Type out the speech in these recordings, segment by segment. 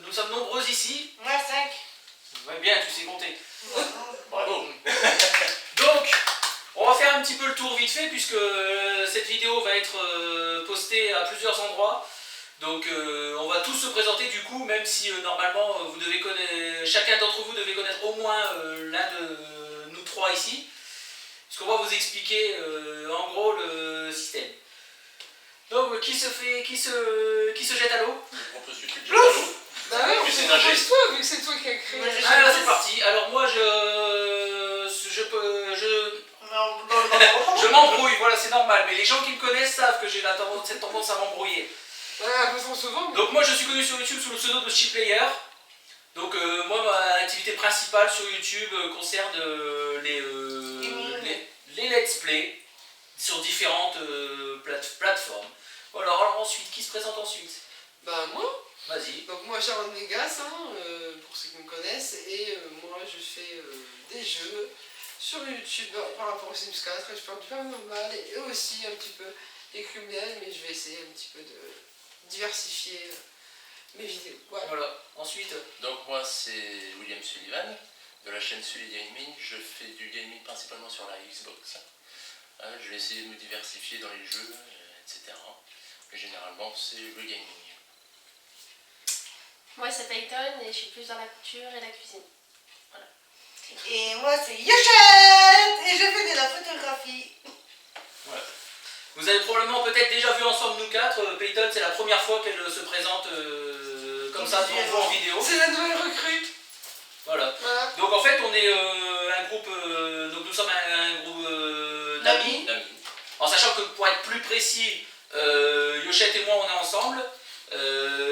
nous sommes nombreux ici. Moi 5. Ouais, bien, tu sais compter. Bravo. Donc, on va faire un petit peu le tour vite fait puisque cette vidéo va être postée à plusieurs endroits. Donc on va tous se présenter du coup, même si normalement vous devez connaître, chacun d'entre vous devez connaître au moins l'un de nous trois ici. Puisqu'on va vous expliquer en gros le système. Donc qui se jette à l'eau? On peut suivre le l'eau. Bah ouais, on Tu sais fait nager. toi vu que c'est toi qui as créé. Ouais, Alors c'est parti. Alors moi je m'embrouille, voilà c'est normal. Mais les gens qui me connaissent savent que j'ai cette tendance à m'embrouiller. Ouais, un peu trop souvent. Donc moi je suis connu sur YouTube sous le pseudo de Chiplayer. Donc moi ma activité principale sur YouTube concerne les let's play sur différentes plateformes. Voilà, alors ensuite, qui se présente ensuite? Bah moi. Vas-y. Donc moi Sharon Vegas, pour ceux qui me connaissent, et moi je fais des jeux sur YouTube par rapport aux Sims 4, je parle du paranormal et aussi un petit peu les criminels, mais je vais essayer un petit peu de diversifier mes vidéos. Voilà. Ensuite. Donc moi c'est William Sullivan de la chaîne Sully Gaming. Je fais du gaming principalement sur la Xbox. Je vais essayer de me diversifier dans les jeux, etc. Mais généralement c'est le gaming. Moi c'est Peyton et je suis plus dans la couture et la cuisine. Voilà. Et moi c'est Yochette et je fais de la photographie. Voilà. Vous avez probablement peut-être déjà vu ensemble nous quatre. Peyton, c'est la première fois qu'elle se présente comme ça devant vous en vidéo. C'est la nouvelle recrue. Voilà. Voilà. Donc en fait on est un groupe, donc nous sommes un groupe d'amis. En sachant que pour être plus précis, Yochette et moi on est ensemble.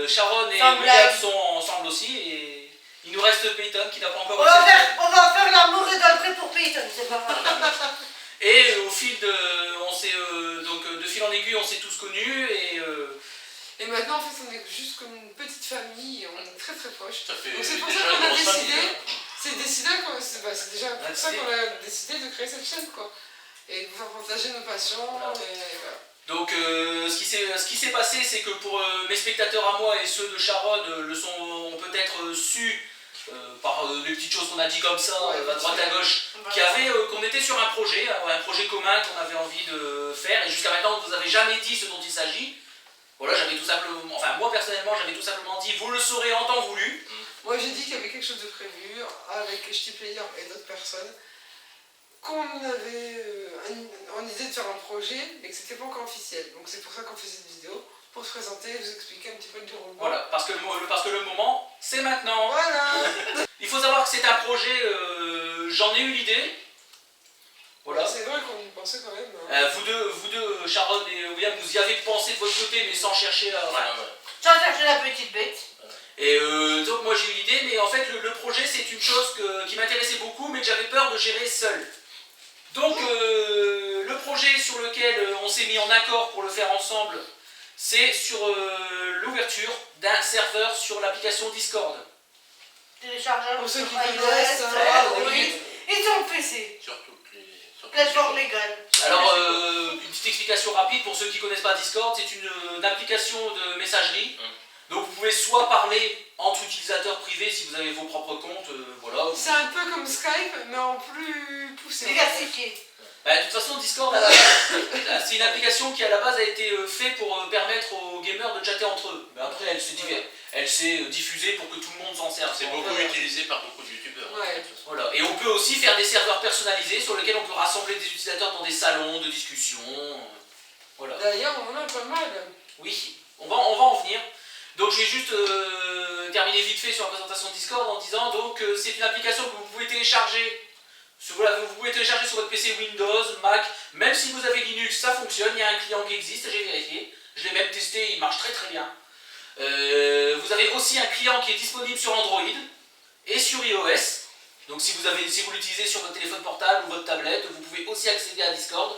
Sharon et William sont ensemble aussi et il nous reste Peyton qui n'a pas encore accepté. On va faire l'amour et dans le pré pour Peyton, c'est pas grave. Et au fil de, de fil en aiguille on s'est tous connus Et maintenant en fait on est juste comme une petite famille, on est très très proches. Ça fait Donc c'est pour ça déjà qu'on une a grosse décidé, c'est déjà pour ça qu'on a décidé de créer cette chaîne quoi. Et de pouvoir partager nos passions Voilà. et voilà. Donc ce qui s'est passé c'est que pour mes spectateurs à moi et ceux de Sharon ont peut-être su par les petites choses qu'on a dit comme ça à droite à gauche qu'on était sur un projet commun qu'on avait envie de faire et jusqu'à maintenant on ne vous avait jamais dit ce dont il s'agit. Voilà, j'avais tout simplement, enfin moi personnellement j'avais tout simplement dit vous le saurez en temps voulu. Moi j'ai dit qu'il y avait quelque chose de prévu avec Chiplayer et d'autres personnes, qu'on avait en idée de faire un projet mais que c'était pas encore officiel. Donc c'est pour ça qu'on fait cette vidéo, pour se présenter et vous expliquer un petit peu le déroulement. Voilà, parce que le moment c'est maintenant. Voilà. Il faut savoir que c'est un projet, j'en ai eu l'idée. Voilà. C'est vrai qu'on y pensait quand même. Vous deux, Sharon et William, vous y avez pensé de votre côté mais sans chercher à... Sans chercher la petite bête. Et donc moi j'ai eu l'idée, mais en fait le projet c'est une chose qui m'intéressait beaucoup mais que j'avais peur de gérer seul. Donc le projet sur lequel on s'est mis en accord pour le faire ensemble, c'est sur l'ouverture d'un serveur sur l'application Discord. Téléchargeable Pour ceux sur qui iOS, connaissent, Android et sur le PC. Plateforme légale. Alors une petite explication rapide pour ceux qui ne connaissent pas Discord, c'est une application de messagerie. Donc vous pouvez soit parler entre utilisateurs privés si vous avez vos propres comptes, voilà. C'est un peu comme Skype mais en plus poussé. Diversifié. De toute façon Discord, c'est une application qui à la base a été faite pour permettre aux gamers de chatter entre eux. Mais après elle s'est diffusée pour que tout le monde s'en serve. C'est beaucoup utilisé par beaucoup de youtubeurs. Ouais. Voilà. Et on peut aussi faire des serveurs personnalisés sur lesquels on peut rassembler des utilisateurs dans des salons de discussion. Voilà. D'ailleurs on en a pas mal. Oui, on va en venir. Donc je vais juste terminer vite fait sur la présentation de Discord en disant donc c'est une application que vous pouvez télécharger. Vous pouvez télécharger sur votre PC Windows, Mac, même si vous avez Linux, ça fonctionne, il y a un client qui existe, j'ai vérifié, je l'ai même testé, il marche très très bien. Vous avez aussi un client qui est disponible sur Android et sur iOS, donc si vous l'utilisez sur votre téléphone portable ou votre tablette, vous pouvez aussi accéder à Discord,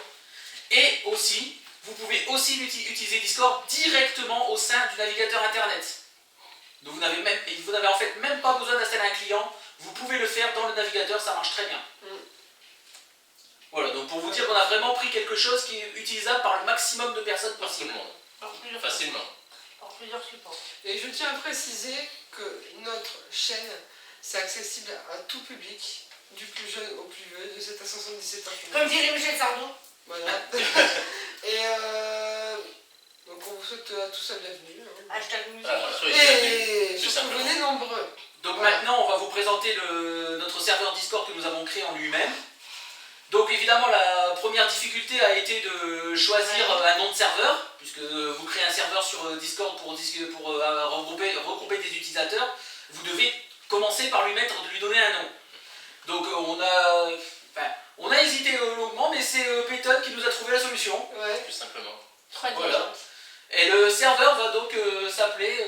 et aussi, vous pouvez aussi utiliser Discord directement au sein du navigateur internet. Donc vous n'avez en fait même pas besoin d'installer un client, vous pouvez le faire dans le navigateur, ça marche très bien. Voilà, donc pour vous dire qu'on a vraiment pris quelque chose qui est utilisable par le maximum de personnes possible. Facilement. Par plusieurs supports. Et je tiens à préciser que chaîne, c'est accessible à tout public, du plus jeune au plus vieux, de 7 à 77 ans. Comme dirait Michel Sardou. Voilà. Et donc on vous souhaite à tous la bienvenue. Hein. Hashtag musique. Voilà, soyez bienvenus, Et tout surtout simplement. venez nombreux. Donc Voilà. maintenant, on va vous présenter notre serveur Discord que nous avons créé en lui-même. Donc évidemment, la première difficulté a été de choisir un nom de serveur, puisque vous créez un serveur sur Discord pour regrouper des utilisateurs. Vous devez commencer par lui donner un nom. Donc on a hésité longuement, mais c'est Peyton qui nous a trouvé la solution. Ouais. Tout simplement. 3 Voilà. diligentes. Et le serveur va donc s'appeler...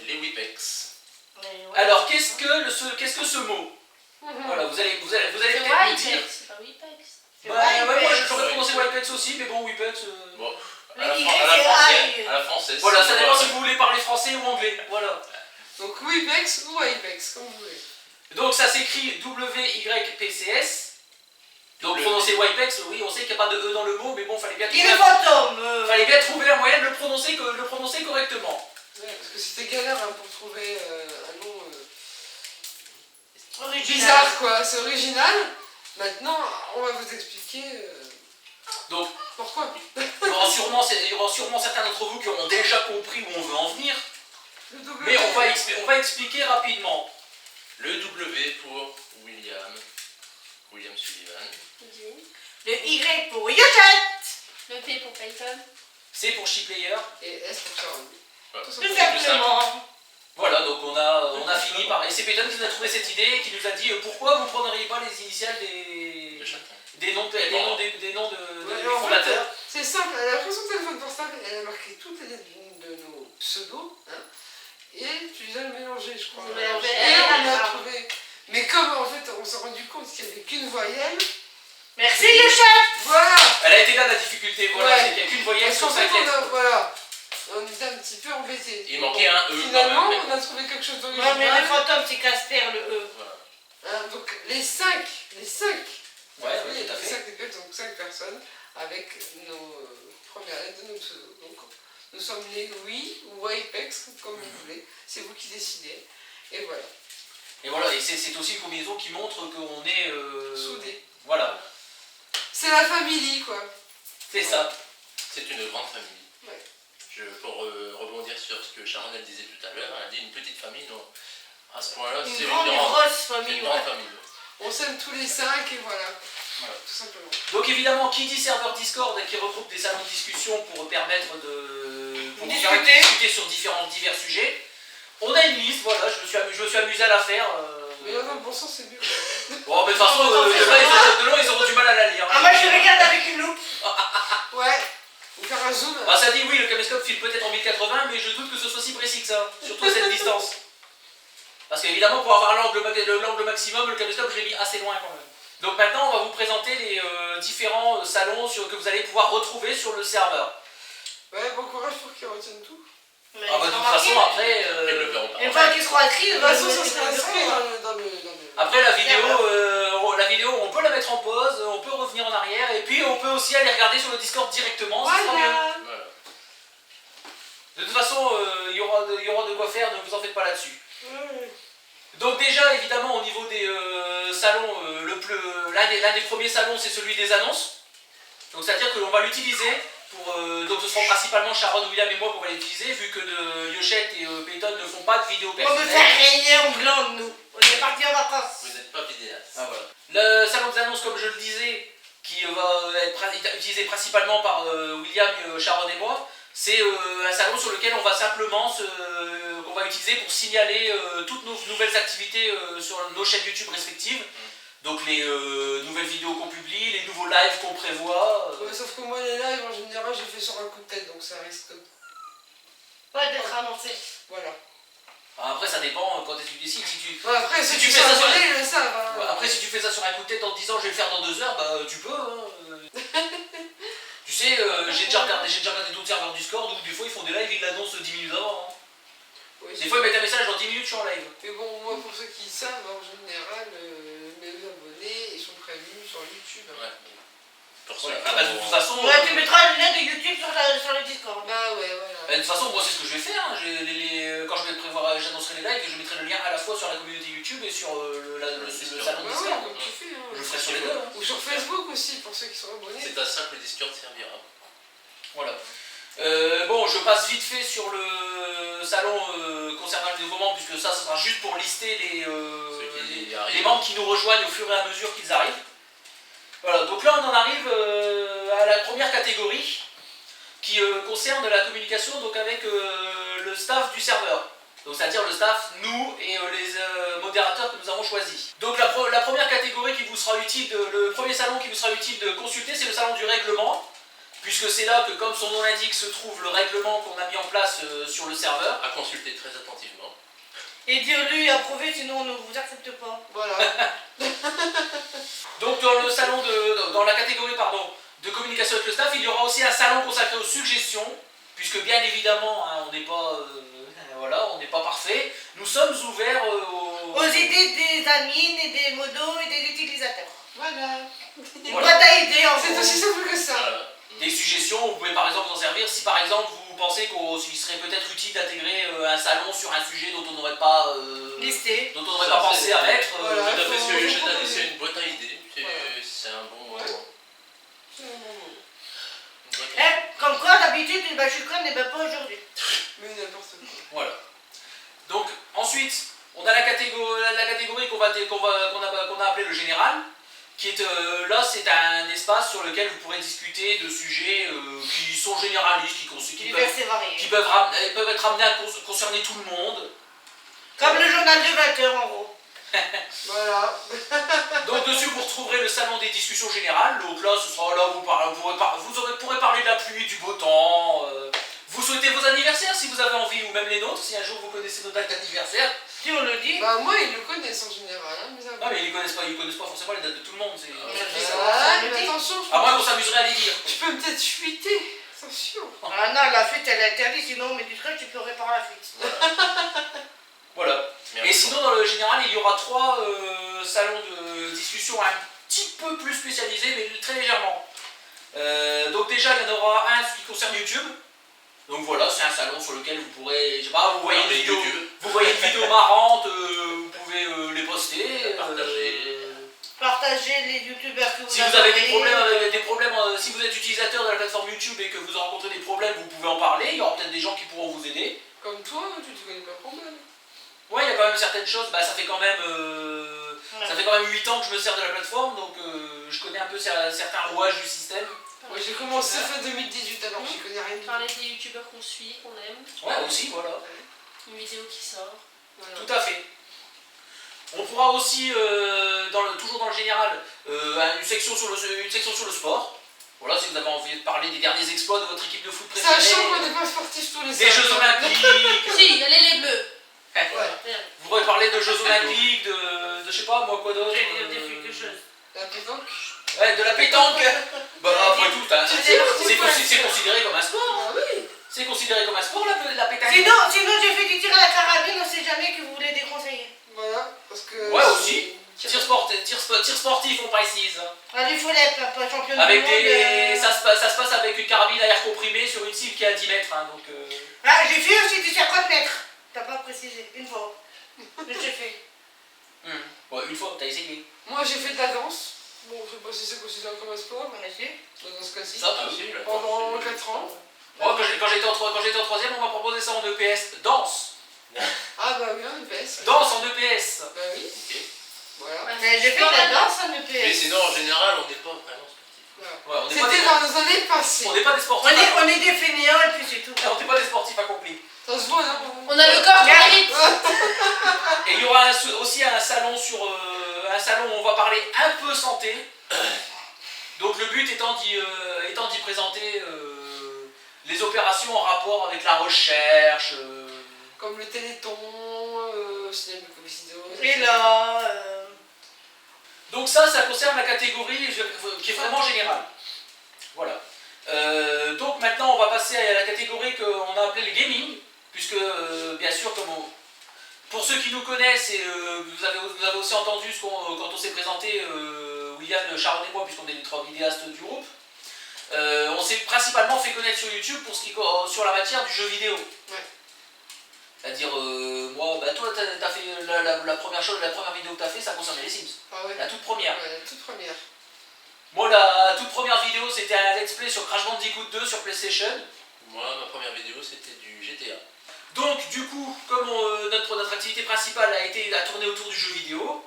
Les Whipex. Alors, qu'est-ce que ce mot? Voilà, vous allez C'est peut-être me dire... Wipex, c'est pas Wipex. Bah ouais, moi j'aurais prononcé Wipex aussi, mais bon, Wipex... Bon, Le à la, Y, à la c'est française. I. À la française. Voilà, c'est ça bon. dépend si vous voulez parler français ou anglais. Voilà. Donc Wipex ou Wipex, comme vous voulez. Donc ça s'écrit WYPCS. Donc Le- prononcer Wipex, oui, on sait qu'il n'y a pas de E dans le mot, mais bon, fallait bien Il est fantôme. trouver un moyen de le prononcer correctement. Ouais, parce que c'était galère hein, pour trouver un nom Original. bizarre quoi, c'est original. Maintenant, on va vous expliquer Donc, pourquoi. il y aura sûrement certains d'entre vous qui auront déjà compris où on veut en venir, Le double mais V. on va expliquer rapidement. Le W pour William Sullivan. Eugene. Le Y pour Yoshette. Le P pour Peyton. C'est pour ShePlayer. Et S pour Sharon. Voilà. Tout Tout simplement. simplement. Voilà, donc on a fini par... Et c'est Peyton qui nous a trouvé cette idée et qui nous a dit pourquoi vous ne prendriez pas les initiales De chacun. des noms Ouais, des en fondateurs. fait, c'est simple, elle a pris son téléphone portable, elle a marqué toutes les lettres de nos pseudos, hein, et tu les as mélangés, je crois. Vous les avez- Et on a Ah. trouvé. Mais comme en fait, on s'est rendu compte qu'il n'y avait qu'une voyelle, Merci Yoshette. voilà. Elle a été là la difficulté, voilà, Ouais. c'est qu'il n'y a qu'une voyelle Parce sur qu'en fait, 5 lettres. voilà, on était un petit peu embêtés. Il manquait un E. Finalement, quand même. on a trouvé quelque chose Ouais, mais le d'original. fantôme, c'est Casper, le E. Voilà. Hein, donc les 5, Ouais, ouais, tout à fait. 5 donc 5 personnes avec nos premières lettres de nos pseudos. Donc nous sommes les Oui ou Wipex, comme vous voulez. C'est vous qui décidez. Et voilà, Et voilà, et c'est aussi une combinaison qui montre qu'on est... soudés. Voilà, C'est la famille, quoi. c'est ça. C'est une grande famille. Ouais. Pour rebondir sur ce que Sharon elle disait tout à l'heure, elle a dit une petite famille, non. À ce point-là, c'est Une grande et grosse c'est famille. une grande Ouais. famille. On s'aime tous les 5 et voilà. Voilà. Tout simplement. Donc évidemment, qui dit serveur Discord qui regroupe des salons de discussion pour permettre pour discuter sur divers sujets, on a une liste, voilà, je me suis amusé à la faire. Mais là, dans le bon sens, c'est mieux. Bon, mais de toute façon, de loin, ils auront du mal à la lire. Ah, moi je regarde avec une loupe. Ouais. Ou faire un zoom. Ah, ça dit oui, le caméscope filme peut-être en 1080, mais je doute que ce soit si précis que ça, surtout à cette distance. Parce qu'évidemment, pour avoir l'angle maximum, le caméscope, je l'ai mis assez loin quand même. Donc maintenant, on va vous présenter les différents salons que vous allez pouvoir retrouver sur le serveur. Ouais, bon courage pour qu'ils retiennent tout. Mais Ah bah de toute remarquez, façon, après... Après, ils le verront pas. une fois qu'ils seront inscrits, De toute façon, ça sera inscrit dans le. Après la vidéo, on peut la mettre en pause, on peut revenir en arrière, et puis on peut aussi aller regarder sur le Discord directement, ce sera mieux. Voilà. Voilà. De toute façon, il y aura de quoi faire, ne vous en faites pas là-dessus. Mmh. Donc déjà, évidemment, au niveau des salons, l'un des premiers salons, c'est celui des annonces. Donc c'est-à-dire que l'on va l'utiliser pour... donc ce seront principalement Sharon, William et moi qu'on va l'utiliser, vu que Yoshette et Peyton ne font pas de vidéos On veut personnelles. faire régner en glande, nous. On est partis en vacances. Vous n'êtes pas vidéaste. Ah, voilà. Le salon des annonces, comme je le disais, qui va être utilisé principalement par William, Sharon et moi, c'est un salon sur lequel on va simplement qu'on va utiliser pour signaler toutes nos nouvelles activités sur nos chaînes YouTube respectives. Donc les nouvelles vidéos qu'on publie, les nouveaux lives qu'on prévoit. Ouais, sauf que moi, les lives, en général, je fais sur un coup de tête, donc ça risque. Ouais, d'être annoncé. Voilà. Après ça dépend quand est-ce que tu décides. Bon, après, Si si tu tu fais fais ça ça sur sur ils le savent. Hein. Après si tu fais ça sur un coup de tête en te disant je vais le faire dans 2 heures, bah tu peux. Hein. Tu sais, j'ai déjà regardé d'autres serveurs du Discord où des fois ils font des lives et ils l'annoncent 10 minutes avant. Hein. Oui, Des fois ils mettent un message dans 10 minutes je suis en live. mais bon, moi, pour ceux qui savent, en général, mes abonnés, ils sont prévenus sur YouTube. Ouais. Pour ceux Voilà. qui Ah bah de toute façon... Ouais, tu mettras le lien de YouTube sur le Discord. Bah ouais, voilà. De toute façon, moi c'est ce que je vais faire. Hein. Quand je vais prévoir, j'annoncerai les lives, je mettrai le lien à la fois sur la communauté YouTube et sur le salon Ouais, Discord. comme tu fais. Hein. Je le ferai sur les deux. Hein. Ou sur Facebook aussi, pour ceux qui sont abonnés. C'est à ça que le Discord servira. Voilà. Bon, je passe vite fait sur le salon concernant les nouveaux membres, puisque ça, ce sera juste pour lister les membres qui nous rejoignent au fur et à mesure qu'ils arrivent. Voilà, donc là on en arrive à la première catégorie qui concerne la communication donc avec le staff du serveur. Donc c'est-à-dire le staff, nous et les modérateurs que nous avons choisis. Donc la première catégorie qui vous sera utile, le premier salon qui vous sera utile de consulter, c'est le salon du règlement. Puisque c'est là que, comme son nom l'indique, se trouve le règlement qu'on a mis en place sur le serveur. À consulter très attentivement. Et dire-lui approuver, sinon on ne vous accepte pas. Voilà. Donc dans le salon dans la catégorie de communication avec le staff, il y aura aussi un salon consacré aux suggestions, puisque bien évidemment, hein, on n'est pas voilà, on n'est pas parfait. Nous sommes ouverts Aux idées des admins et des modos et des utilisateurs. Voilà. Une boîte à idées en C'est gros. aussi simple que ça. Voilà. des suggestions. Vous pouvez par exemple vous en servir si par exemple vous pensez qu'il serait peut-être utile d'intégrer un salon sur un sujet dont on n'aurait pas Listé. dont on n'aurait pas pensé à mettre. Voilà. Tout à fait, ce que faut je t'ai dit, proposer. c'est une boîte à idées. Voilà. C'est un bon. Ouais. Une boîte à idées. Comme quoi d'habitude, je suis conne, mais pas aujourd'hui. Mais n'importe quoi. Voilà. Donc ensuite, on a la catégorie qu'on a appelée le général, qui est là, c'est un espace sur lequel vous pourrez discuter de sujets qui sont généralistes, Divers et variés. qui peuvent être amenés à concerner tout le monde. Comme le journal de 20h en gros. Voilà. Donc dessus vous retrouverez le salon des discussions générales. Donc là, ce sera là où vous pourrez parler de la pluie, du beau temps. Vous souhaitez vos anniversaires si vous avez envie, ou même les nôtres, si un jour vous connaissez nos dates d'anniversaire. Si on le dit. Bah, moi, ils le connaissent en général. Hein, mes amis. Ah mais ils connaissent pas forcément les dates de tout le monde. C'est Voilà, mais attention, à moins qu'on s'amuserait à les dire. je peux peut-être fuiter. Attention. Ah non, la fuite elle est interdite, sinon on met du truc, tu peux réparer la fuite. Voilà. Mais Et sinon, dans le général, il y aura 3 salons de discussion un petit peu plus spécialisés, mais très légèrement. Donc déjà, il y en aura un qui concerne YouTube. Donc voilà, c'est un salon sur lequel vous pourrez, je sais pas, vous voyez une Parler vidéo, YouTube. vous voyez une vidéo marrante, vous pouvez les poster. Partager. Partagez les youtubeurs que vous Si vous avez des abonnez. problèmes, si vous êtes utilisateur de la plateforme YouTube et que vous rencontrez des problèmes, vous pouvez en parler. Il y aura peut-être des gens qui pourront vous aider. Comme toi, tu te connais pas le problème. Ouais, il y a quand même certaines choses. Bah, ça fait quand même 8 ans que je me sers de la plateforme, donc je connais un peu certains rouages du système. Moi, j'ai commencé fin 2018, alors j'y connais rien du tout. Parler des youtubeurs qu'on suit, qu'on aime. Ouais, aussi, voilà. Une vidéo qui sort. Voilà. Tout à fait. On pourra aussi, toujours dans le général, une section sur le sport. Voilà, si vous avez envie de parler des derniers exploits de votre équipe de foot préférée. Sachant qu'on n'est pas sportif tous les Des Jeux Olympiques. Si, il y a les bleus. Ouais. Vous pourrez parler de Jeux Olympiques, de je sais pas moi quoi d'autre. Je vais dire quelque chose. La pétanque. Ouais, de la pétanque. Bah après tout, hein, Tu c'est dis, c'est considéré comme un sport. Ah oui. C'est considéré comme un sport la pétanque. Sinon j'ai fait du tir à la carabine, on sait jamais que vous voulez déconseiller. Voilà, parce que... Ouais, aussi. Tir sportif, on précise. Ah, du follet, pas champion du Avec monde. ça se passe avec une carabine à air comprimé sur une cible qui est à 10 mètres. Hein, donc, Ah, j'ai fait aussi du 50 mètres. T'as pas précisé, une fois. Mais j'ai fait. Ouais, une fois, t'as essayé. Moi, j'ai fait de la danse. Bon, je sais pas si c'est considéré comme un sport. On a su. La danse classique. Ça, aussi, la Pendant danse, 4 ans. Moi, quand j'étais en 3ème, on m'a proposé ça en EPS. Danse. Ah bah oui, en EPS. Danse en EPS. Bah oui. Ok. Voilà. Mais j'ai fait de la danse en EPS. Mais sinon, en général, on n'est pas vraiment sportif. Voilà. Ouais, on n'est pas, C'était dans les années passées. on n'est pas des sportifs. On est des fainéants et puis c'est tout. On n'est pas des sportifs accomplis. Ça se voit, non? On a le corps qu'on mérite. Et il y aura aussi un salon où on va parler un peu santé. Donc le but étant d'y présenter les opérations en rapport avec la recherche. Comme le téléthon, cinéma mucoviscidose. Et là. Donc ça concerne la catégorie qui est vraiment générale. Voilà. Donc maintenant on va passer à la catégorie qu'on a appelée le gaming, puisque bien sûr pour ceux qui nous connaissent et vous avez aussi entendu quand on s'est présenté, William, Sharon et moi, puisqu'on est les 3 vidéastes du groupe, on s'est principalement fait connaître sur YouTube pour sur la matière du jeu vidéo. Ouais. C'est-à-dire, moi, bah toi, t'as fait la première chose, la première vidéo que t'as fait, ça concernait les Sims. Ah ouais. La toute première. Ouais, la toute première. Moi, la toute première vidéo, c'était un let's play sur Crash Bandicoot 2 sur PlayStation. Moi, ma première vidéo, c'était du GTA. Donc, du coup, comme notre activité principale a été à tourner autour du jeu vidéo,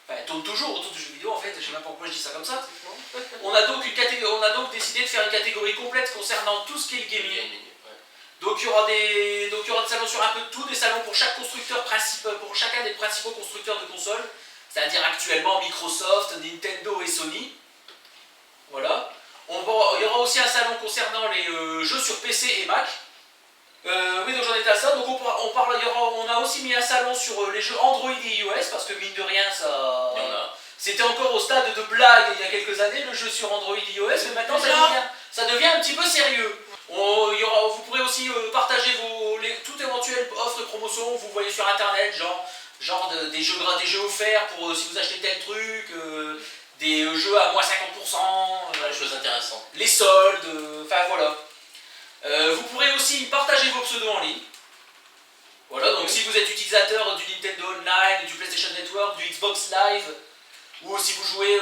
enfin, elle tourne toujours autour du jeu vidéo en fait, je sais même pas pourquoi je dis ça comme ça, on a donc décidé de faire une catégorie complète concernant tout ce qui est le gaming. Ouais. Donc il y aura des salons sur un peu de tout, des salons pour chaque constructeur principal, pour chacun des principaux constructeurs de consoles, c'est-à-dire actuellement Microsoft, Nintendo et Sony. Voilà. Il y aura aussi un salon concernant les jeux sur PC et Mac. Oui, donc j'en étais à ça. Donc on a aussi mis un salon sur les jeux Android et iOS parce que mine de rien, ça. Il y en a. C'était encore au stade de blague il y a quelques années le jeu sur Android et iOS, mais maintenant ça devient un petit peu sérieux. Vous pourrez aussi partager toute éventuelle offre et promotion que vous voyez sur internet, genre des jeux offerts pour si vous achetez tel truc, des jeux à moins 50%, Des choses intéressantes. les soldes, enfin voilà. Vous pourrez aussi partager vos pseudos en ligne. Voilà, donc si vous êtes utilisateur du Nintendo Online, du PlayStation Network, du Xbox Live, ou si vous jouez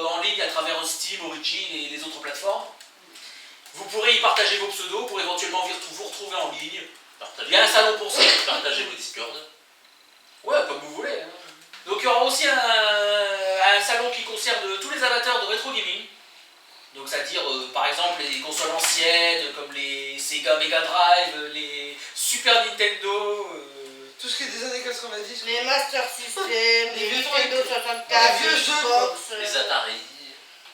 en ligne à travers Steam, Origin et les autres plateformes, vous pourrez y partager vos pseudos pour éventuellement vous retrouver en ligne. Il y a un salon pour ça. Partagez vos Discord. Ouais, comme vous voulez. Hein. Donc il y aura aussi un salon qui concerne tous les amateurs de rétro gaming. Donc c'est-à-dire par exemple les consoles anciennes comme les Sega Mega Drive, les Super Nintendo. Tout ce qui est des années 90. Les Master System, Les les vieux Nintendo trucs. 64, Les vieux les jeux, Xbox. Les Atari.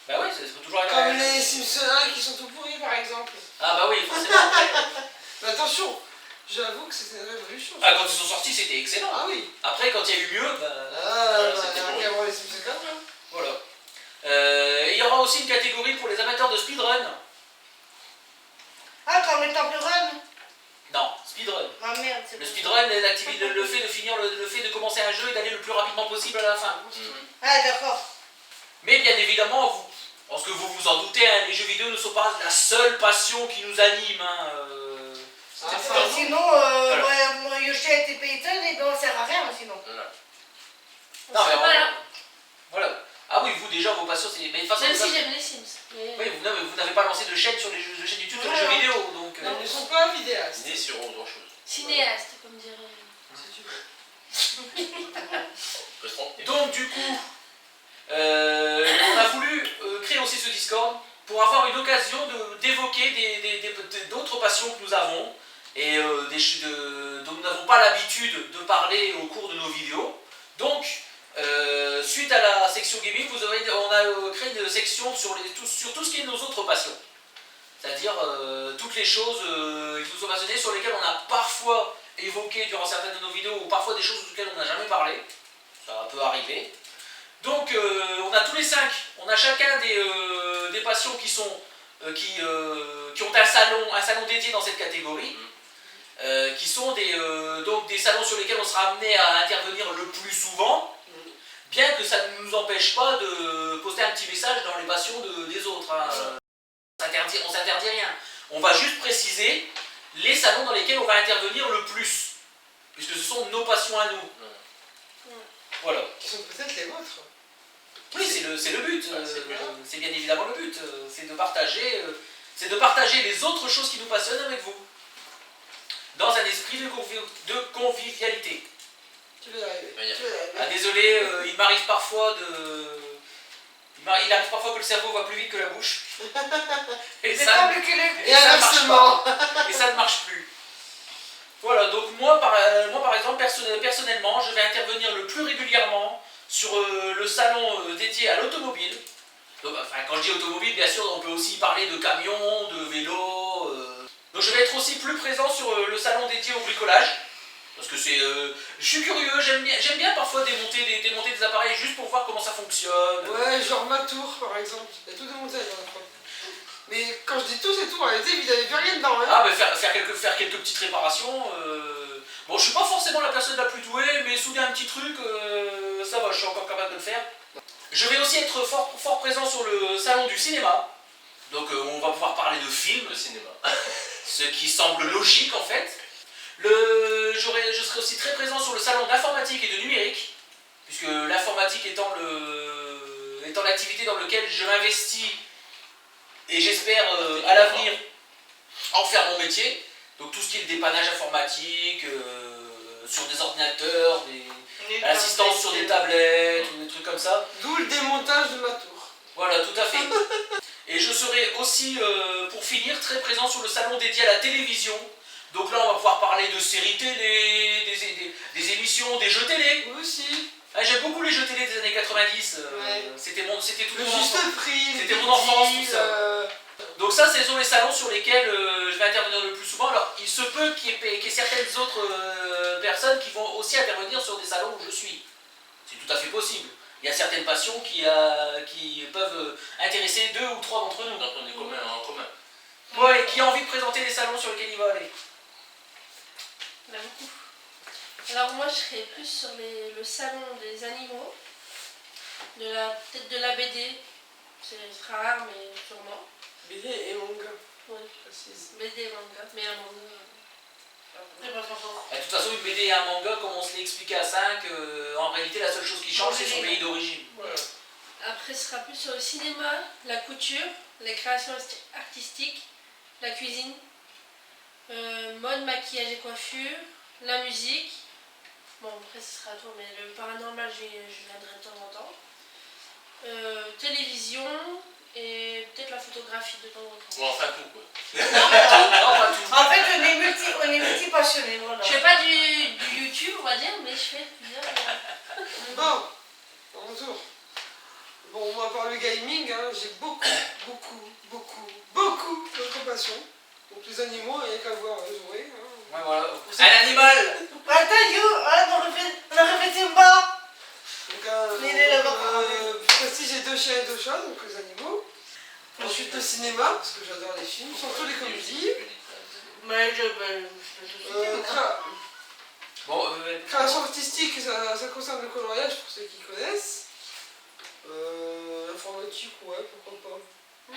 Bah oui, c'est toujours la Comme les Simpsons 1 qui sont tout pourris par exemple. Ah bah oui, forcément. Après, Mais attention, j'avoue que c'était une révolution. ah, quand ils sont sortis, c'était excellent. Ah oui. Après, quand il y a eu mieux, bah. c'était Bah, bon. il y a les Simpsons 4 là. Voilà. Il y aura aussi une catégorie pour les amateurs de speedrun. Ah, comme les Temple Run. Non, speedrun. Ma merde, c'est Le pas speedrun est l'activité, le fait de finir, le fait de commencer un jeu et d'aller le plus rapidement possible à la fin. ça. Ah, d'accord. Mais bien évidemment, parce que vous vous en doutez, hein, les jeux vidéo ne sont pas la seule passion qui nous anime. Hein, Ah, c'est- enfin, Sinon, moi, Yoshi a été payton et ben on sert à rien sinon. Voilà. Non, mais Voilà. voilà. Ah oui, vous déjà, vos passions, c'est. Mais de toute façon, Même vous si j'aime les Sims. Mais... oui, vous n'avez pas lancé de chaîne sur les jeux, de chaîne YouTube sur les Voilà. jeux vidéo, donc. Ils ne sont pas vidéastes. Ni sur autre chose. Cinéaste, comme dirait. Si tu veux. On peut se tromper. Donc du coup, on a voulu créer aussi ce Discord pour avoir une occasion d'évoquer d'autres passions que nous avons et dont nous n'avons pas l'habitude de parler au cours de nos vidéos. Donc, suite à la section gaming, on a créé une section sur tout ce qui est nos autres passions. C'est-à-dire toutes les choses qui nous sont passionnées, sur lesquelles on a parfois évoqué durant certaines de nos vidéos, ou parfois des choses auxquelles on n'a jamais parlé. Ça peut arriver. Donc on a tous les 5, on a chacun des passions qui ont un salon dédié dans cette catégorie, qui sont donc des salons sur lesquels on sera amené à intervenir le plus souvent, bien que ça ne nous empêche pas de poster un petit message dans les passions des autres. Hein. On s'interdit rien. On va juste préciser les salons dans lesquels on va intervenir le plus, puisque ce sont nos passions à nous. Voilà. Qui sont peut-être les vôtres. Oui, c'est le but. Ouais, c'est bien. C'est bien évidemment le but. C'est de partager les autres choses qui nous passionnent avec vous, dans un esprit de convivialité. Tu veux y arriver. Ouais, Tu veux y arriver. Ah, désolé, il m'arrive parfois il arrive parfois que le cerveau va plus vite que la bouche. Et C'est ça, pas plus que le. Et ça ne marche inversement. et ça ne marche plus. Voilà, donc moi par exemple, personnellement, je vais intervenir le plus régulièrement sur le salon dédié à l'automobile. Donc, enfin, quand je dis automobile, bien sûr, on peut aussi parler de camions, de vélos. Donc je vais être aussi plus présent sur le salon dédié au bricolage. Parce que je suis curieux, j'aime bien parfois démonter des appareils juste pour voir comment ça fonctionne. Ouais, genre ma tour par exemple. Il y a tout démonté la dernière fois. Mais quand je dis tout, c'est tout. En réalité, vous n'avez plus rien dedans. Hein. Ah, mais faire quelques petites réparations. Bon, je suis pas forcément la personne la plus douée, mais souder un petit truc, ça va, je suis encore capable de le faire. Je vais aussi être fort présent sur le salon du cinéma. Donc on va pouvoir parler de films, Le cinéma. ce qui semble logique en fait. Je serai aussi très présent sur le salon d'informatique et de numérique, puisque l'informatique étant l'activité dans laquelle je m'investis et j'espère à l'avenir en faire mon métier. Donc tout ce qui est le dépannage informatique, sur des ordinateurs, l'assistance sur des tablettes ou des trucs comme ça. D'où le démontage de ma tour. Voilà, tout à fait. Et je serai aussi, pour finir, très présent sur le salon dédié à la télévision. Donc là, on va pouvoir parler de séries télé, des émissions, des jeux télé. Moi aussi. Ah, j'aime beaucoup les jeux télé des années 90. Ouais. C'était tout Le mon juste enfance. prix. C'était les mon enfance, deals, tout ça. Donc ça, ce sont les salons sur lesquels je vais intervenir le plus souvent. Alors, il se peut qu'il y ait certaines autres personnes qui vont aussi intervenir sur des salons où je suis. C'est tout à fait possible. Il y a certaines passions qui peuvent intéresser 2 ou 3 d'entre nous. Donc on est en commun. Ouais, qui a envie de présenter les salons sur lesquels il va aller. Il y en a beaucoup. Alors moi je serais plus sur le salon des animaux, peut-être de la BD, c'est rare mais sûrement. BD et manga, Ouais, précise. BD et manga, mais un manga. C'est pas son fort. De toute façon, une BD et un manga, comme on se l'est expliqué à 5, en réalité la seule chose qui change c'est son pays d'origine. Voilà. Après ce sera plus sur le cinéma, la couture, les créations artistiques, la cuisine, mode, maquillage et coiffure, la musique. Bon après ce sera tout, mais le paranormal je viendrai de temps en temps. Télévision et peut-être la photographie de temps en temps. Ou enfin tout quoi. Non, pas tout. En fait, on est multi-passionnés, voilà. Je fais pas du YouTube on va dire, mais je fais plusieurs. Bon, à mon tour. Bon, moi, par le gaming, hein, j'ai beaucoup d'autres passions. Donc les animaux, il n'y a qu'à voir jouer. Hein. Ouais, voilà. Un animal. Attends, yo, on a répété en bas. Donc, Mais il est là-bas. aussi, j'ai 2 chiens et 2 chats, donc les animaux. Ensuite, le cinéma, parce que j'adore les films, surtout les comédies. Mais je te Euh, cré- Bon, Création artistique, ça concerne le coloriage pour ceux qui connaissent. L'informatique, ouais, pourquoi pas.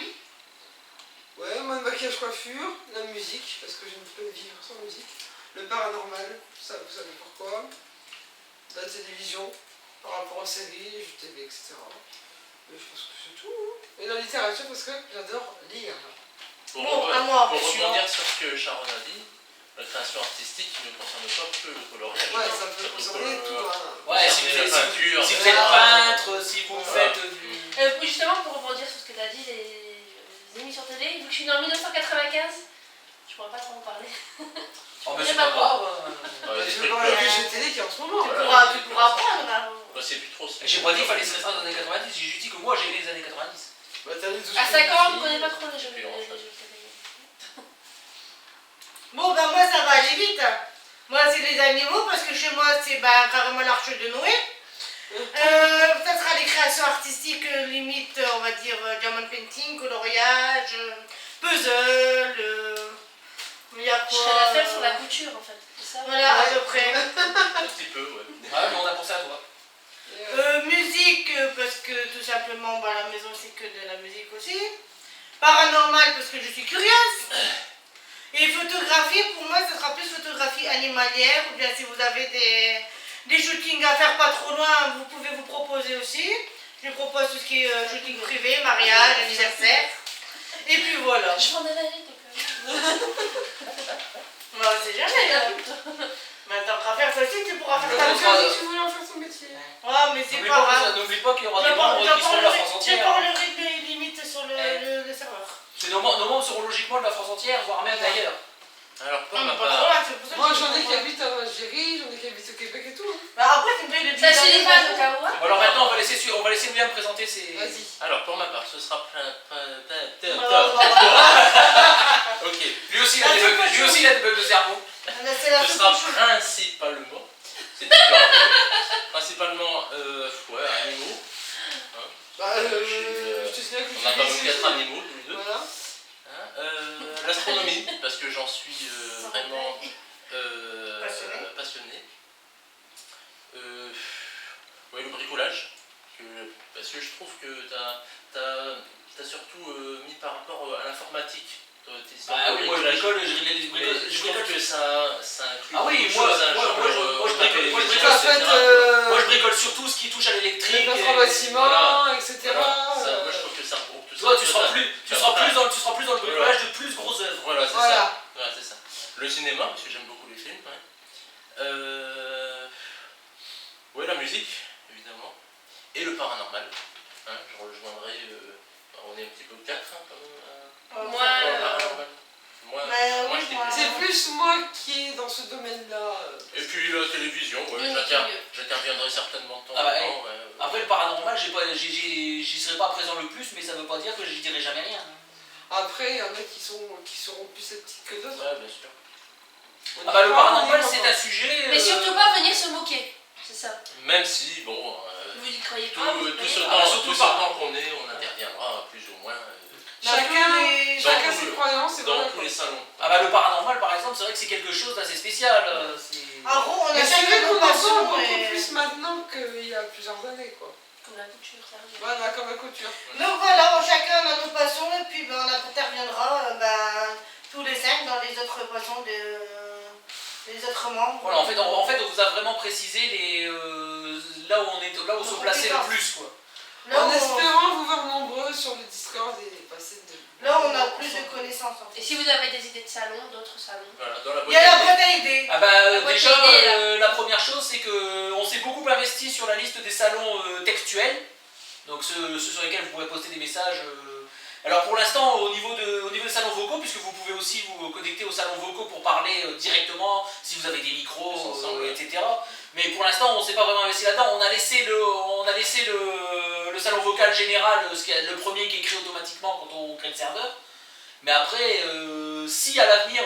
Ouais, mode maquillage coiffure, la musique, parce que je ne peux vivre sans musique. Le paranormal, ça vous savez pourquoi. La télévision, par rapport aux séries, les jeux télé, etc. Et je pense que c'est tout. Hein. Et la littérature, parce que j'adore lire. Bon, à moi, pour bien sûr. rebondir sur ce que Sharon a dit, la création artistique ne concerne pas que le coloriage. Ouais, ça peut concerner tout. Hein. ouais, si vous la êtes, peinture, si vous êtes peintre, si vous Voilà. faites du... Justement pour rebondir sur ce que tu as dit, les émissions télé, vu que je suis née en 1995, je pourrais pas trop en parler. Oh, mais Et c'est bah, pas grave. Je veux parler des jeux télé qui est en ce moment. Tu pourras apprendre. Hein. Bah, c'est plus trop ça. J'ai pas dit qu'il fallait se restreindre aux années 90, j'ai juste dit que moi j'ai aimé les années 90. Bah, t'as lu tout ce À que 5 j'ai ans, on dit. ne connaît pas trop les jeux Puis, télé. Bon, ben moi, ça va aller vite. Moi, c'est les animaux, parce que chez moi, c'est carrément l'arche de Noé. Ça sera des créations artistiques, limite, on va dire, diamond painting, coloriage, puzzle, il y a Je quoi serais la seule sur la couture en fait. C'est ça. Voilà, à Ouais. peu près. Un petit peu, ouais. Ouais, mais on a pensé à toi. Musique, parce que tout simplement, à la maison, c'est que de la musique aussi. Paranormal, parce que je suis curieuse. Et photographie, pour moi, ce sera plus photographie animalière, ou bien si vous avez des shootings à faire pas trop loin, vous pouvez vous proposer aussi. Je propose tout ce qui est shooting privé, mariage, anniversaire. Et puis voilà. Je m'en avais allé Bah, c'est jamais. Hein. Mais tant qu'à faire ça aussi, tu pourras faire Ouais, ta ouais, chose. ouais. Si tu voulais en faire ton métier. Ouais, mais c'est pas grave. N'oublie pas qu'il y aura des membres qui seront de la France J'ai entière. pas hein. le limite sur le serveur. Nos membres seront logiquement de la France entière, voire même d'ailleurs. Alors, pour Non, ma mais pas trop part, là, c'est pour ça que Moi, je j'en ai comprends qui pas. habitent en Algérie, j'en ai qui habitent au Québec et tout. Hein. Bah après, tu me payes le Ça c'est les fans au cas où. Bon, alors maintenant, on va laisser William présenter ses... Vas-y. alors, pour ma part, ce sera ok. Lui aussi, il a des bugs de cerveau. C'est la Ce soupe sera au chou. principalement, c'est toujours principalement, ouais, animaux. Hein. Bah, Je je te signale que On a je quand suis même ici. 4 animaux tous les deux. Voilà. Hein, l'astronomie, parce que j'en suis vraiment passionné. Ouais, le bricolage, parce que je trouve que t'as t'as surtout mis par rapport à l'informatique. Ah oui, moi je bricole, je trouve que ça inclut Ah oui, beaucoup de moi choses, hein, je bricole, les moi je réseaux, bricole, En fait, etc. moi je bricole surtout ce qui touche à l'électrique. les mettre en bâtiment, voilà. etc. Voilà, ça, moi je trouve que ça regroupe tout ça. Toi, tu seras plus dans le bricolage de plus grosses œuvres. Voilà, c'est Voilà. ça. Voilà, c'est ça. Le cinéma, parce que j'aime beaucoup les films. Ouais, la musique, évidemment. Et le paranormal. Hein, je rejoindrai. On est un petit peu 4 hein, quand même. Moi, Paranormal. Moi, Mais moi oui, je t'ai moi. plus. C'est plus moi qui est dans ce domaine-là. Et puis la télévision, ouais, Oui, j'interviendrai certainement de temps Ah bah, en temps. Ouais. Après le paranormal, j'y serai pas présent le plus, mais ça veut pas dire que je dirai jamais rien. Après, il y en a qui seront plus sceptiques que d'autres. Ouais, bien sûr. Ah bah le paranormal on y c'est croit un sujet... mais surtout pas venir se moquer, c'est ça. Même si, bon, Vous y croyez tout, pas, vous y tout croyez ce pas. Ah, temps, surtout tout ce pas. temps qu'on est, on interviendra plus ou moins Chacun ses croyances, c'est dans vrai. tous les salons. Ah bah le paranormal par exemple, c'est vrai que c'est quelque chose d'assez spécial. En gros, on Mais a c'est vrai chacun qu'on nos en voit passions beaucoup et... plus maintenant qu'il y a plusieurs années, quoi. Comme la couture, ça revient. Voilà, comme la couture. Donc voilà, chacun a nos passions et puis ben, on interviendra tous les 5 dans les autres passions des autres membres. Voilà, en fait on vous a vraiment précisé là où se placer le plus quoi. Là, En on... espérant vous voir nombreux sur le Discord et passer de... Là, on a plus de connaissances. En Et fait. si vous avez des idées de salon, d'autres salons. Voilà, dans la Il y a la boîte boîte à idées. Ah bah La boîte déjà à idées, là. la première chose c'est que on s'est beaucoup investi sur la liste des salons textuels, donc ceux sur lesquels vous pourrez poster des messages. Alors pour l'instant au niveau des salons vocaux, puisque vous pouvez aussi vous connecter aux salons vocaux pour parler directement si vous avez des micros, Ensemble, ouais. etc. Mais pour l'instant on s'est pas vraiment investi là-dedans, on a laissé le salon vocal général, le premier qui est créé automatiquement quand on crée le serveur. Mais après, si à l'avenir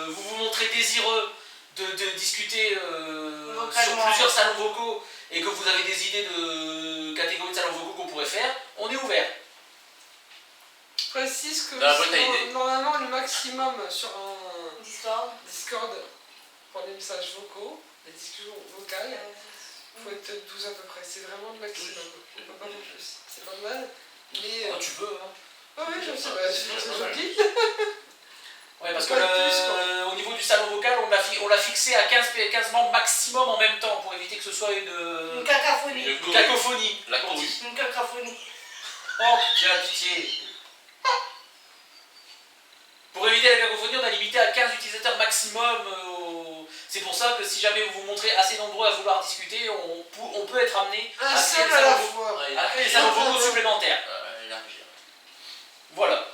vous vous montrez désireux de discuter sur Vocalement. plusieurs salons vocaux et que vous avez des idées de catégories de salons vocaux qu'on pourrait faire, on est ouvert. Je précise que Dans la boîte à idées. normalement le maximum sur un Discord. Discord pour les messages vocaux, les discussions vocales, il faut être 12 à peu près. C'est vraiment le maximum. On peut pas faire plus. C'est pas mal. Mais... Ah, tu peux, hein. oui, je sais pas, c'est joli. Ouais, parce que Pas plus, au niveau du salon vocal, on l'a fixé à 15 membres maximum en même temps pour éviter que ce soit Une cacophonie. une cacophonie. La comme on course. dit. Une cacophonie. Oh putain, pitié. Pour éviter la cacophonie, on a limité à 15 utilisateurs maximum. C'est pour ça que si jamais vous vous montrez assez nombreux à vouloir discuter, on peut être amené Un à seul créer à la des fois. salons vocaux supplémentaires. Élargir. Voilà.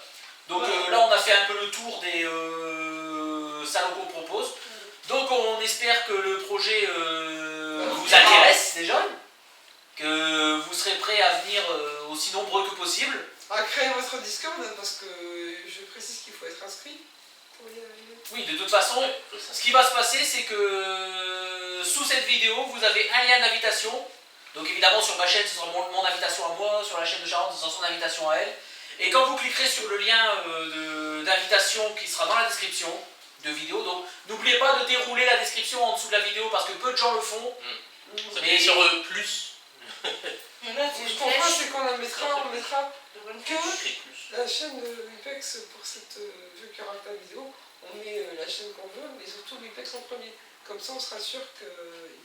Donc là, on a fait un peu le tour des salons qu'on propose. Donc on espère que le projet vous intéresse déjà, que vous serez prêts à venir aussi nombreux que possible. À créer votre Discord, parce que je précise qu'il faut être inscrit pour y arriver. Oui, de toute façon, ce qui va se passer, c'est que sous cette vidéo, vous avez un lien d'invitation. Donc évidemment, sur ma chaîne, ce sera mon invitation à moi, sur la chaîne de Charente, ce sera son invitation à elle. Et quand vous cliquerez sur le lien d'invitation qui sera dans la description de vidéo, donc n'oubliez pas de dérouler la description en dessous de la vidéo parce que peu de gens le font. Ça Mais- met sur plus. Mais là, Ce c'est que je une comprends, flèche. c'est qu'on mettra De bonne que flèche. Écrit plus. la chaîne de Wipex pour cette vu qu'il y aura que la vidéo. On met la chaîne qu'on veut, mais surtout Wipex en premier. Comme ça, on sera sûr qu'il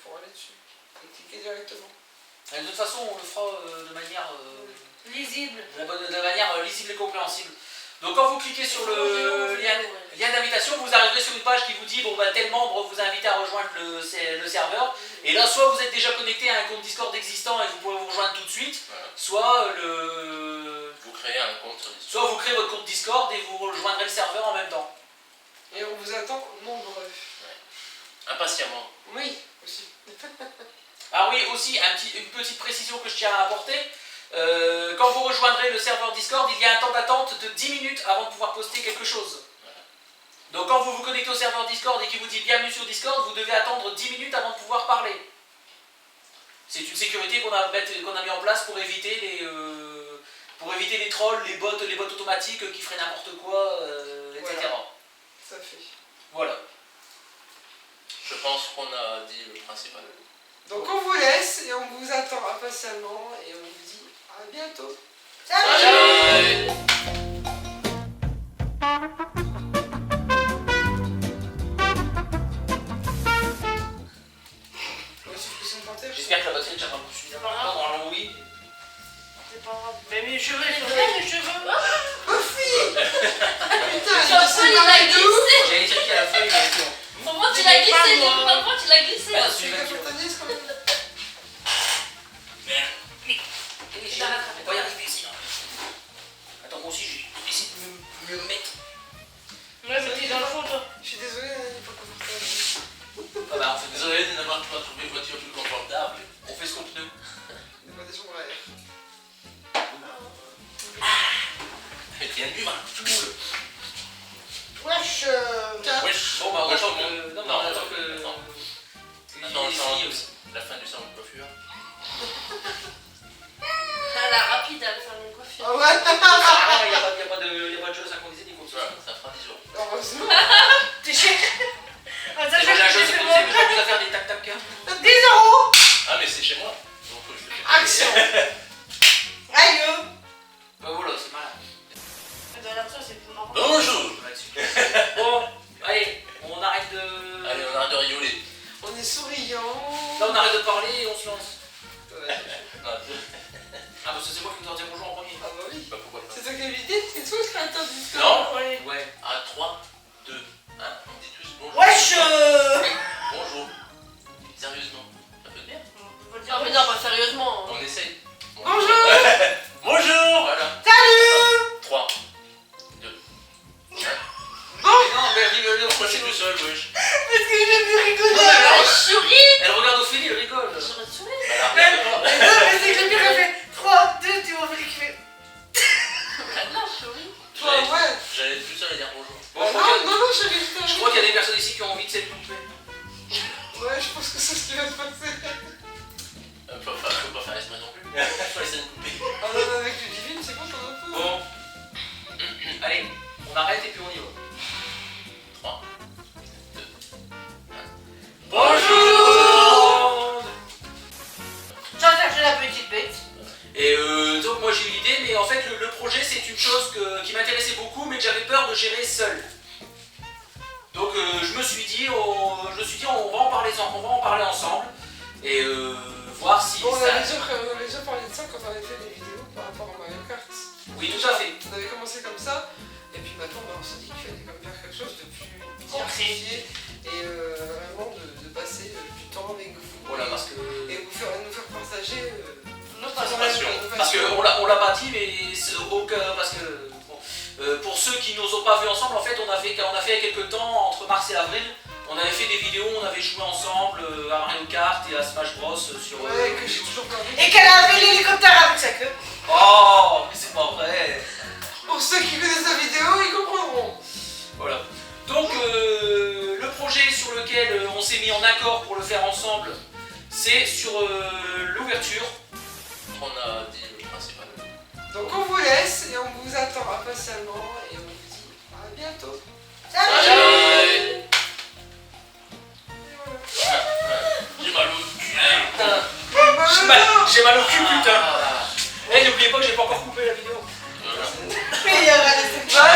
pourra aller dessus et cliquer directement. Et de toute façon, on le fera de manière Lisible. lisible et compréhensible. Donc quand vous cliquez sur le lien d'invitation, vous arriverez sur une page qui vous dit bon bah tel membre vous a invité à rejoindre le serveur. Et là soit vous êtes déjà connecté à un compte Discord existant et vous pourrez vous rejoindre tout de suite, Voilà. soit Vous créez un compte sur Discord. soit vous créez votre compte Discord et vous rejoindrez le serveur en même temps. Et on vous attend nombreux. Impatiemment. Oui, aussi. Ah oui, aussi une petite précision que je tiens à apporter. Quand vous rejoindrez le serveur Discord, il y a un temps d'attente de 10 minutes avant de pouvoir poster quelque chose. Donc quand vous vous connectez au serveur Discord et qu'il vous dit bienvenue sur Discord, vous devez attendre 10 minutes avant de pouvoir parler. C'est une sécurité qu'on a mis en place pour éviter les trolls, les bots automatiques qui feraient n'importe quoi, etc. Voilà. Ça fait. Voilà. Je pense qu'on a dit le principal. Donc on vous laisse et on vous attend impatiemment et on vous dit à bientôt. Salut. Salut. Salut. Ouais, sauf que c'est une panthère. J'espère que la batterie ne tiendra plus suffisamment longtemps. Normalement, oui. C'est pas grave. Mais mes cheveux, ils sont bien, mes cheveux. Putain, Jean-Paul, il l'a glissé. J'allais dire qu'il y a la feuille, mais c'est bon. Comment tu Mais l'as pas glissé? moi. Comment tu l'as glissé? Bah, Tu es celui-là qui- capotagniste quand même. Je vais pas y arriver sinon. Attends, moi aussi, je vais essayer de me mettre. Ouais, mais t'es dans le fond, toi. Je suis désolée, il n'est pas confortable. Ah bah, on fait Désolé de n'avoir pas trouvé une voiture plus confortable. on fait ce qu'on peut. Il n'y a pas des chambres à air. Mais tiens, du vin. Wesh. Wesh. Bon, bah, on Wesh, attend tout le que. monde. Non, mais Non, on attend que. attends. que Attends, les ça filles en- aussi. la fin du salon de coiffure. Elle a rapide à faire une coiffure. Ah ouais. Ah, il n'y a pas de choses synchronisées ni quoi que ce Voilà, soit. ça fera 10 euros. Heureusement. T'es cher. Ah, ça, C'est moi, j'ai un jeu c'est synchronisé, bon. mais je m'amuse à faire des tac-tac. 10 euros. Ah, mais c'est chez moi. Donc je te fais Action. Aïe. Bah voilà, c'est malin. Dans l'air, ça, c'est plus marrant. Bonjour. Là-dessus. Bon, allez, on arrête de. Allez, on arrête de rigoler. On est souriant. Là, on arrête de parler et on se lance. Ouais. Non, Ah, parce que c'est moi qui dois dire bonjour en premier. Ah bah oui. bah pourquoi pas. C'est toi qui as eu l'idée. C'est toi le créateur du Discord. Non. Ouais. Ouais. À 3, 2, 1, on dit tous bonjour. Wesh. Bonjour. Sérieusement, ça peut te bien. Ah mais non, pas sérieusement. On essaye. Bonjour. Bonjour. Voilà. Salut. 3, 2, 1. Mais non, mais rigole, Pourquoi je suis tout seul, wesh? Parce que j'ai vu rigoler. Non, mais Ah, alors, je souris. elle regarde Ophélie, elle rigole. J'aurais souri. Voilà, Mais regarde-toi. non, mais c'est que j'ai vu qu'elle fait 3, 2, tu m'as fait kiffer. Maintenant, je souris. Toi, ouais. J'allais tout seul à dire bonjour. Bon, je crois Non, qu'il y a- non, non, chérie, je je crois qu'il y a des personnes ici qui ont envie de s'être coupées. Ouais, je pense que c'est ce qui va se passer. Faut pas faire les semaines non plus. Faut laisser une coupée. Ah non, non, avec le divine, c'est bon, t'en as peu. Bon. Allez, on arrête et puis on y va. 3, 2, 1. Bonjour. J'en cherche la petite bête. Et donc moi j'ai eu l'idée, mais en fait le projet c'est une chose qui m'intéressait beaucoup, mais que j'avais peur de gérer seul. Donc je me suis dit, on va en parler ensemble et voir si Bon, on ça. avait déjà parlé de ça quand on avait fait des vidéos par rapport à Mario Kart. Oui, tout à fait. On avait commencé comme ça, et puis maintenant bah, on s'est dit qu'il fallait quand même faire quelque chose de plus diversifié et vraiment de passer du temps avec vous. Voilà, parce que Et nous faire partager nos passion. parce que on l'a pas dit, mais c'est parce que bon, pour ceux qui nous ont pas vus ensemble, en fait on a fait il y a quelques temps entre mars et avril. On avait fait des vidéos, on avait joué ensemble à Mario Kart et à Smash Bros sur. Ouais, que j'ai toujours perdu. Et qu'elle a fait l'hélicoptère avec sa queue. Oh, mais c'est pas vrai. Pour ceux qui connaissent la vidéo, ils comprendront. Voilà. Donc le projet sur lequel on s'est mis en accord pour le faire ensemble, c'est sur l'ouverture. On a dit le principal. Donc on vous laisse et on vous attend impatiemment et on vous dit à bientôt. Salut. J'ai mal au cul. Putain, Bah, j'ai mal au cul, putain. Ah. Eh, n'oubliez pas que j'ai pas encore coupé la vidéo. Voilà. Mais il y aura laissé. Bye